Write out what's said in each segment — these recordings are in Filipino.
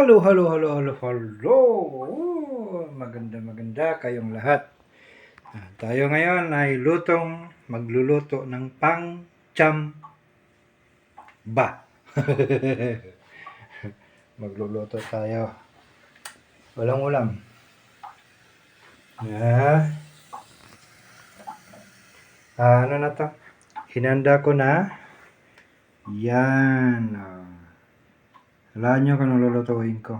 Hello. Maganda kayong lahat. Tayo ngayon ay magluluto ng pang-chamba. Magluluto tayo. Walang ulam. Ano na to? Hinanda ko na. Yan. Alam nyo kung anong lulutuin ko.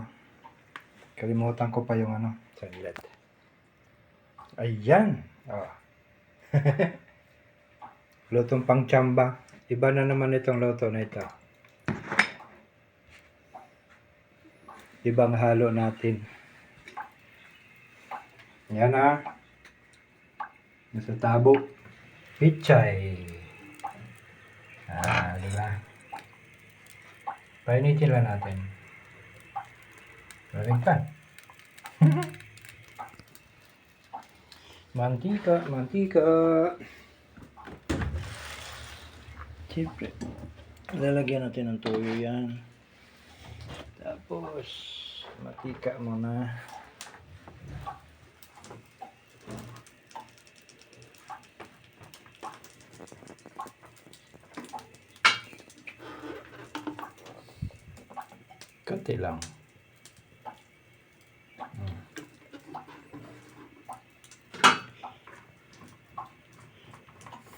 Kalimutan ko pa yung salad. Ayan. Lutong pang-chamba. Iba na naman itong luto na ito. Ibang halo natin. Yan nasa tabo. Pichay. Diba? Painitin lang natin. Balikan. Mantika. Siyempre, lalagyan natin ng toyo yan. Tapos, mantika muna. Konti lang.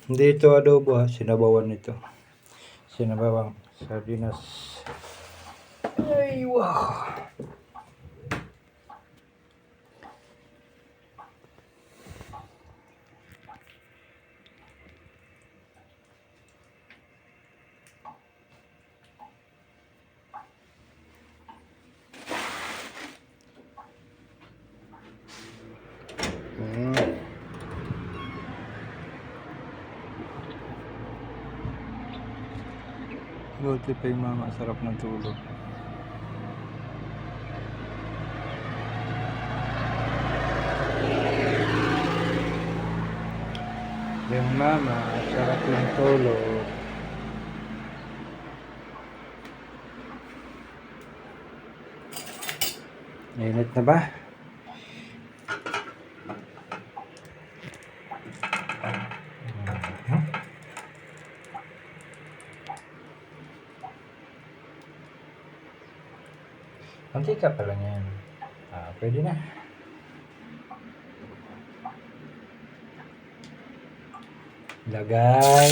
Hindi ito adobo sinabawan ito. Sinabawang sardinas. Ay, wow! Buti pa yung mama, sarap ng tulog. Yung mama, sarap ng tulog. Init na ba? Mantika pa lang yan. Pwede na. Ilagay.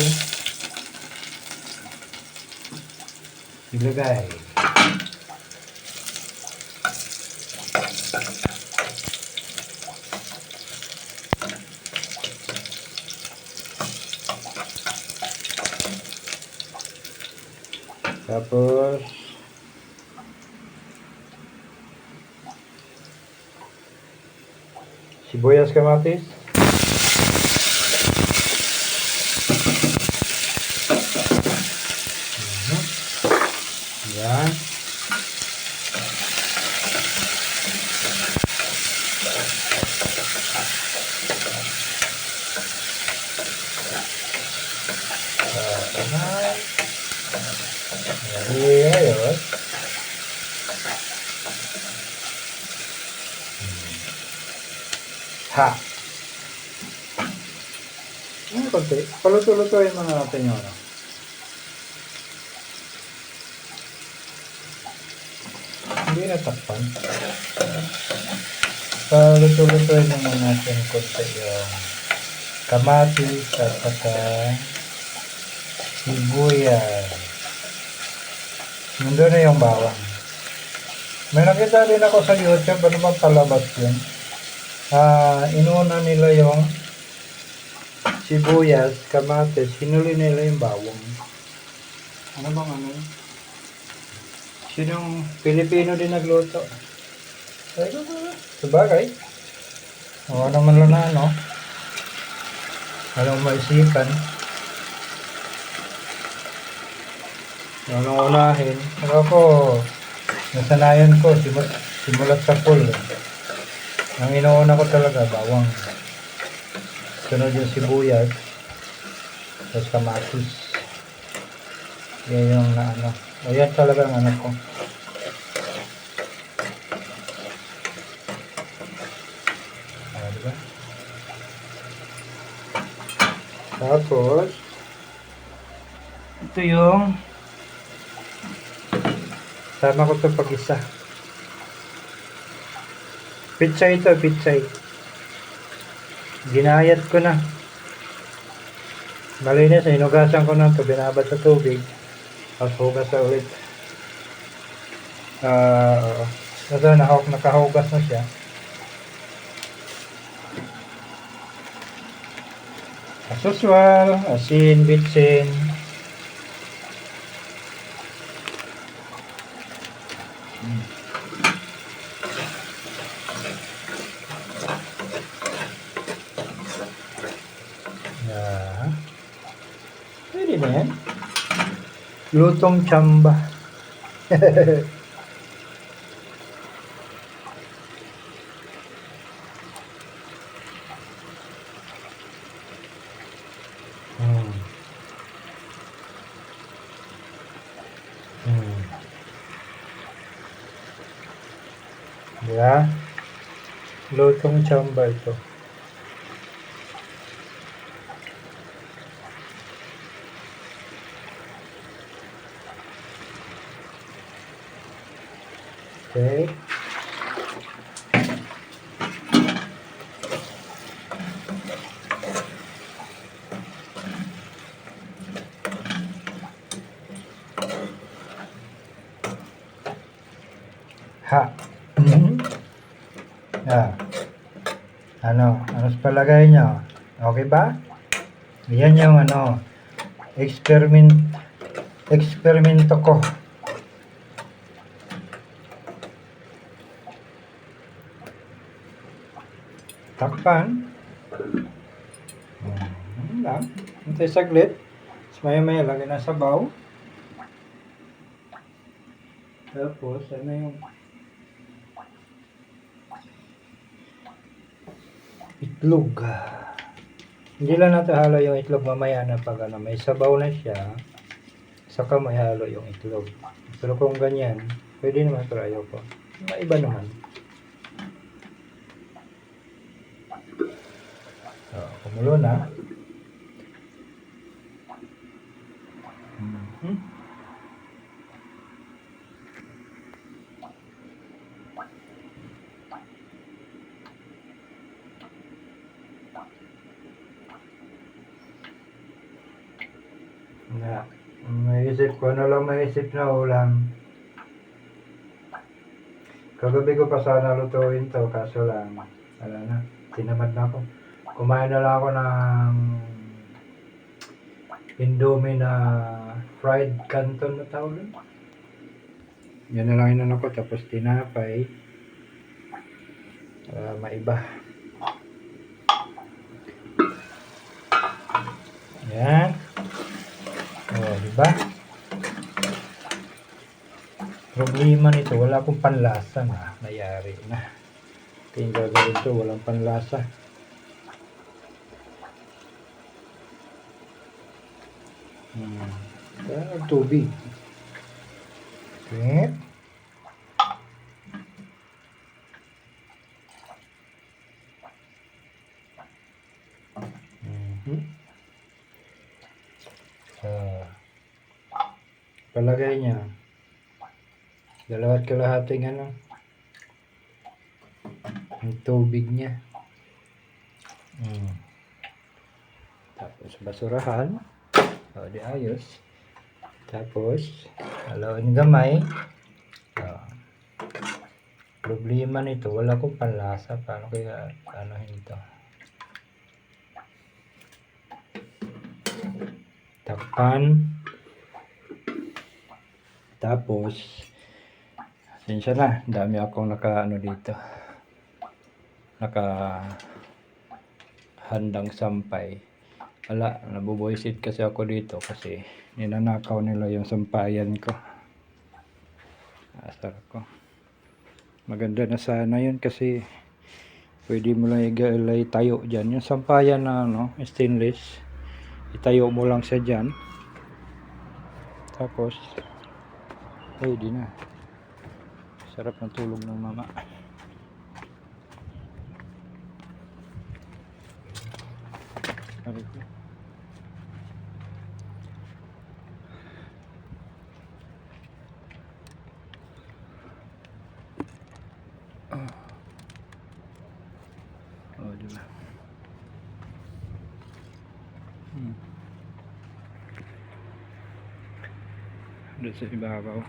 Tapos sibuyas, kamatis. Yan. Ayun. Konti. Paluto-lutuin mga natin yun. Hindi natakpan. Paluto-lutuin naman natin konti yung kamatis at saka sibuyas. Nandun na yung bawang. May nakita din ako sa YouTube, ano bang palabas yun? Inuna nila yung sibuyas, kamatis, hinuli nila yung bawang. Ano bang Sinong Pilipino din nagluto? Sabagay. O naman lang Anong maisipan? Anong unahin? Ako, nasanayan ko, simulat sa pool. Ang inuuna ko talaga, bawang. Sunod yung sibuyas. Tapos kamatis. Yan yung Ayan talaga ang ko. Tapos, ito yung sama ko ito pag-isa. Pitsay ito, pitsay. Ginayat ko na. Malinis, hinugasan ko na ito. Binabad sa tubig. Tapos hugas na ulit. Kasi nakahugas na siya. As usual, asin, bitsin. Pwede na yan. Lutong tsamba. Yeah. Lutong tsamba ito. Okay. Ha. Ano sa palagay nyo? Okay ba? Yan yung eksperimento ko. Takpan. Lang. Hintay saglit. Maya-maya lagay na sabaw. Tapos, yung itlog. Hindi lang natin halo yung itlog mamaya na pag may sabaw na siya. Saka may halo yung itlog. Pero kung ganyan, pwede naman, pero ayoko. Maiba naman. Kumulo na. Maisip ko maisip na ulam. Kagabi ko pa sana lutuin to, kaso lang wala na, tinamad na ako. Kumain na lang ako ng Indomie na fried canton na tawag. Yan na lang inan ako, tapos tinapay. Maiba. Yan. Diba? Problema nito, wala akong panlasa na. Nayari na. Tingin gagawin ito, walang panlasa. Tubig. Okay. Palagay niya 2 kalahating ang tubig niya. Tapos basurahan. Di ayos. Tapos halawin gamay. Problema nito, wala akong panlasa. Paano kaya ito? Takpan. Tapos, sinsya na, dami akong dito. Handang sampay. Wala, nabubuisit kasi ako dito kasi ninanakaw nila yung sampayan ko. Asar ko. Maganda na sana yun kasi pwede mo lang igalay tayo dyan. Yung sampayan na stainless, itayo mo lang siya dyan. Tapos, di na. Sarap ng tulog ng mama. doon sa ibabaw.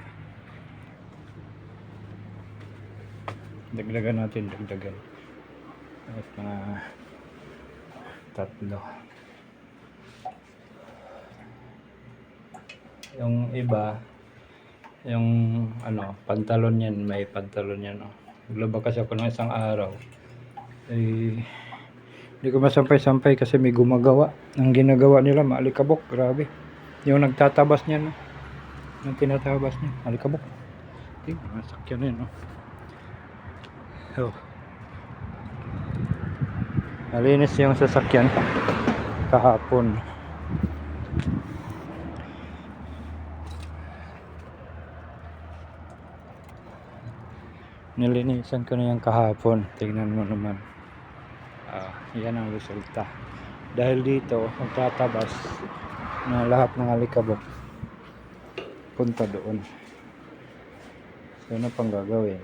Dagdagan natin, dagdagan. At mga 3. Yung iba, yung ano, pantalon yan, may pantalon yan. Oh. Naglaba kasi ako ng isang araw. Eh, hindi ko masampay-sampay kasi may gumagawa. Ang ginagawa nila, maalikabok, grabe. Yung nagtatabas niya, no? Yung tinatabas niya, maalikabok. Masakyan na yun, no? Oh. Malinis yung sasakyan kahapon. Nilinisan ko na yung kahapon. Tingnan mo naman. Yan ang resulta. Dahil dito, magtatabas na lahat ng alikabok punta doon. So, ano pang gagawin?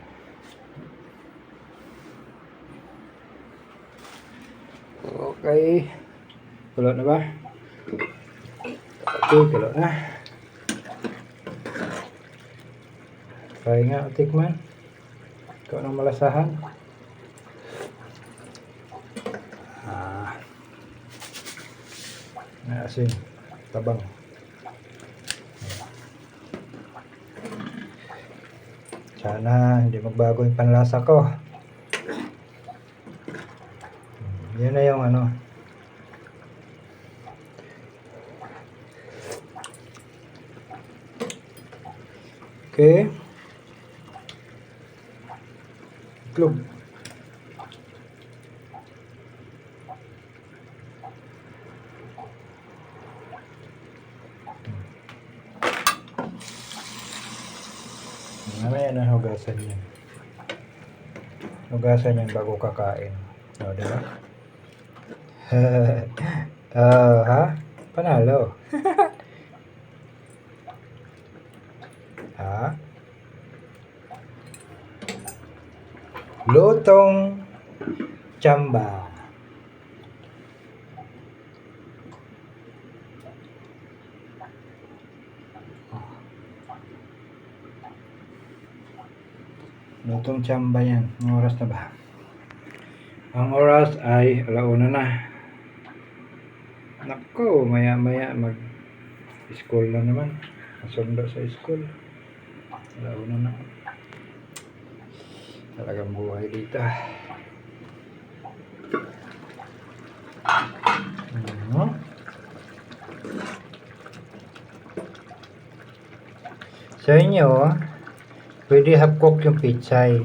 Okay. Kulot na ba? Okay, kulot na. Try nga, tikman. Ikaw nang malasahan. Asin, tabang. Sana hindi magbago yung panlasa ko. Yun na yung ano. Okay. Itlog. Mamaya na hugasan yan. Hugasan yan bago kakain. O, diba? Ha? Panalo. Ha? Lutong tsamba. Lutong tsamba yan. Ang oras na ba? Ang oras ay 1:00 na. Nako, maya mag-school na naman. Masundo sa school. 1:00 na. Talagang buhay dito. Sa inyo, pwede half cook yung pichay.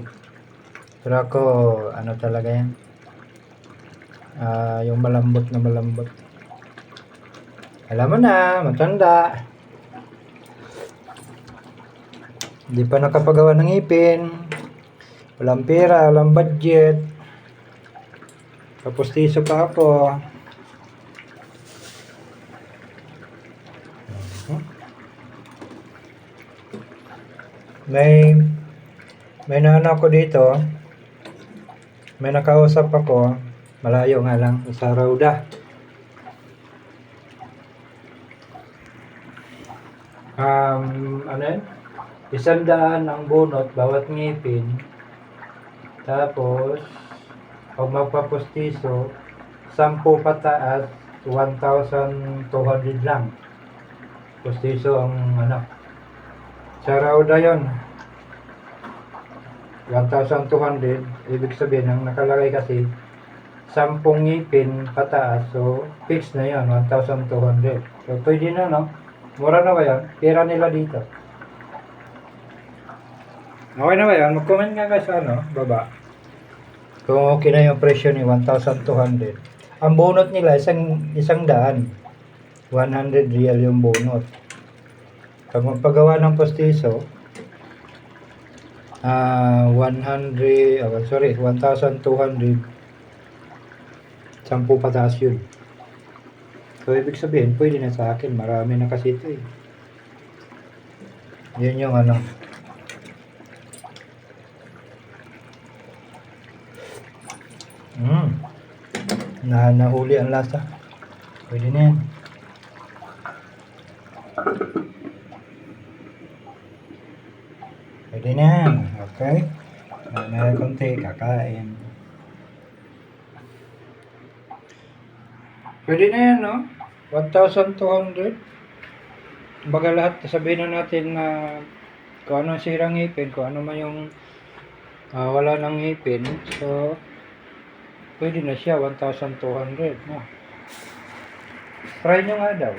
Pero ako, ano talaga yan? Yung malambot na malambot. Alam mo na, matanda. Hindi pa nakapagawa ng ipin. Walang pera, walang budget. Tapos tiso pa ako. May naano ako dito. May nakausap ako. Malayo nga lang. Sa Rauda. Ano yun? 100 ang bunot bawat ngipin. Tapos pag magpapustiso 10 pataas 1,200 lang. Pustiso ang ano. Sa Rauda yun 1,200. Ibig sabihin ang nakalagay kasi 10 ngipin pataas. So fix na yun 1,200. So pwede na, no? Mura na ba yan? Pera nila dito. Okay na ba yan? Mag-comment nga guys sa ano, baba. Kung okay na yung presyo ni 1,200. Ang bunot nila, isang daan. 100 real yung bunot. Pag magpagawa ng postiso, 1,200. 10 pataas yun. So, ibig sabihin, pwede na sa akin. Marami na kasi ito eh. Yun yung ano. Nahuli ang lasa. Pwede na yan. May konti, kakain. Pwede na yan, no? 1,200. Baga lahat, sabihin na natin na kung anong sirang ngipin, kung ano man yung wala ng ngipin. So, pwede na siya, 1,200. No? Try nyo nga daw.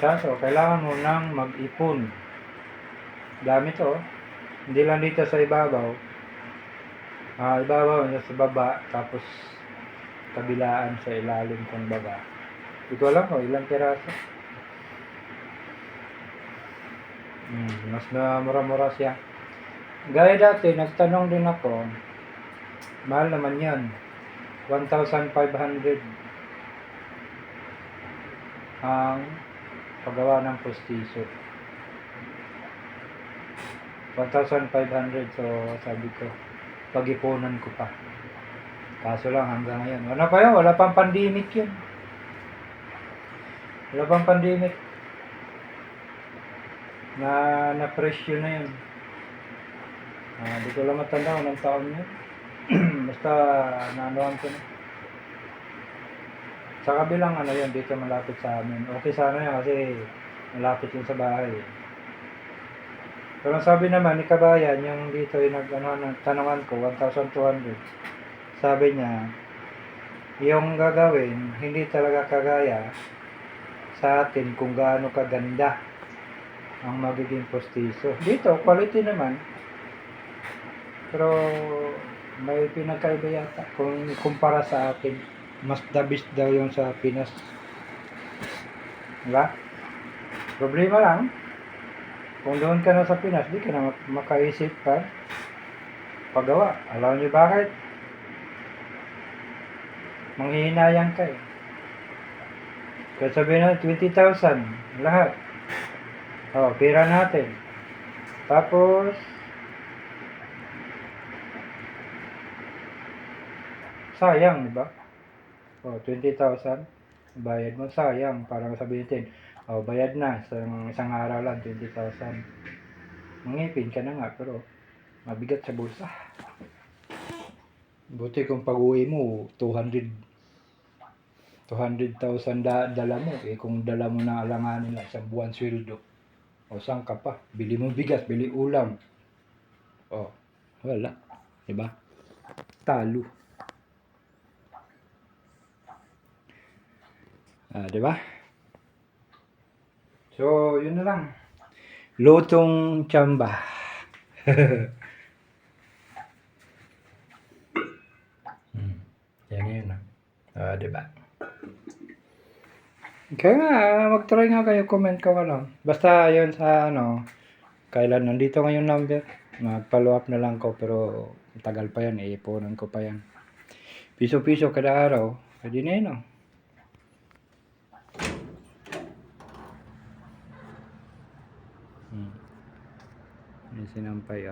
Kaso, kailangan mo nang mag-ipon. Dami to. Hindi lang dito sa ibabaw. Ibabaw sa baba, tapos kabilaan sa ilalim kung baga. Hindi ko alam kung ilang piraso. Mas na mura-mura siya. Gaya dati, nagtanong din ako. Mahal naman yan. 1,500 ang paggawa ng postiso. 1,500. So sabi ko, pag-ipunan ko pa. Kaso lang hanggang ngayon. Wala pa yun, wala pang pandemic yun. Wala pang pandemic. Na-presyo na yun. Hindi ko lang matanda kung anong taon yun. Basta naanoan ko na. Sa kabilang yun, dito malapit sa amin. Okay sana yun kasi malapit yun sa bahay. Pero sabi naman ni Kabayan, yung dito yung tanungan ko, 1,200. Sabi niya, yung gagawin, hindi talaga kagaya sa atin kung gaano kaganda ang magiging postiso. Dito, quality naman. Pero may pinagkaiba yata kung kumpara sa atin. Mas the best daw yung sa Pinas. Diba? Problema lang, kung doon ka na sa Pinas, di ka na makaisip pa paggawa. Alam niyo bakit? Manghihinayang ka eh. Kaya sabihin na 20,000 lahat. Pira natin. Tapos sayang, di ba? 20,000 bayad mo, sayang. Parang sabihin natin, bayad na isang araw lang 20,000. Mangipin ka na nga, pero mabigat sa bulsa. Buti kung pag-uwi mo 200,000 dala mo kung dala mo na alanganin lang sa buwan sweldo. Saan ka pa? Bili mo bigas, bili ulam. Wala. Diba? Talo. Diba? So, yun na lang. Lutong tsamba. Yan yun. Diba? Kaya nga, mag-try nga kayo, comment ko Basta yun sa kailan nandito ngayon number. Mag-follow up na lang ko, pero tagal pa yan, iipunan ko pa yan. Piso-piso kada araw, pwede na yun Yung sinampay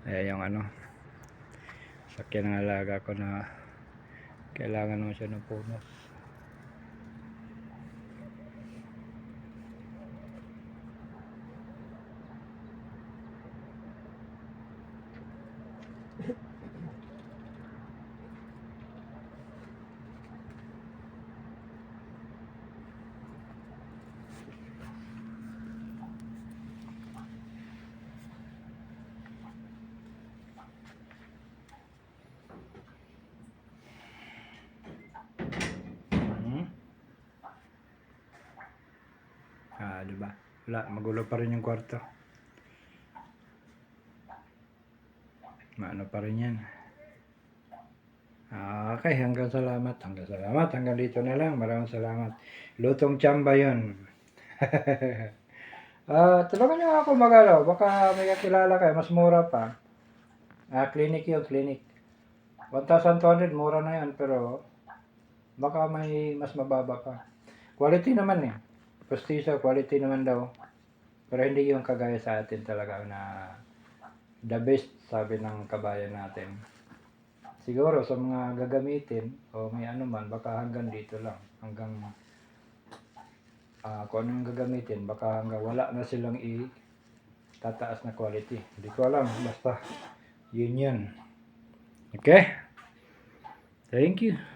Ayan yung sakyan ng alaga ko na kailangan mo siya ng punos. Diba? Wala, magulo pa rin yung kwarto. Maano pa rin yan. Okay, hanggang dito na lang. Maraming salamat. Lutong tsamba yun. Tulungan nyo ako baka may kakilala kayo, mas mura pa. Clinic yun, clinic. 1,200, mura na yan, pero baka may mas mababa pa. Quality naman Postiso, quality naman daw. Pero hindi yung kagaya sa atin talaga na the best, sabi ng kabayan natin. Siguro sa mga gagamitin o may man, baka hanggang dito lang. Hanggang kung ano yung gagamitin, baka hanggang wala na silang tataas na quality. Hindi ko alam, basta yun. Okay? Thank you.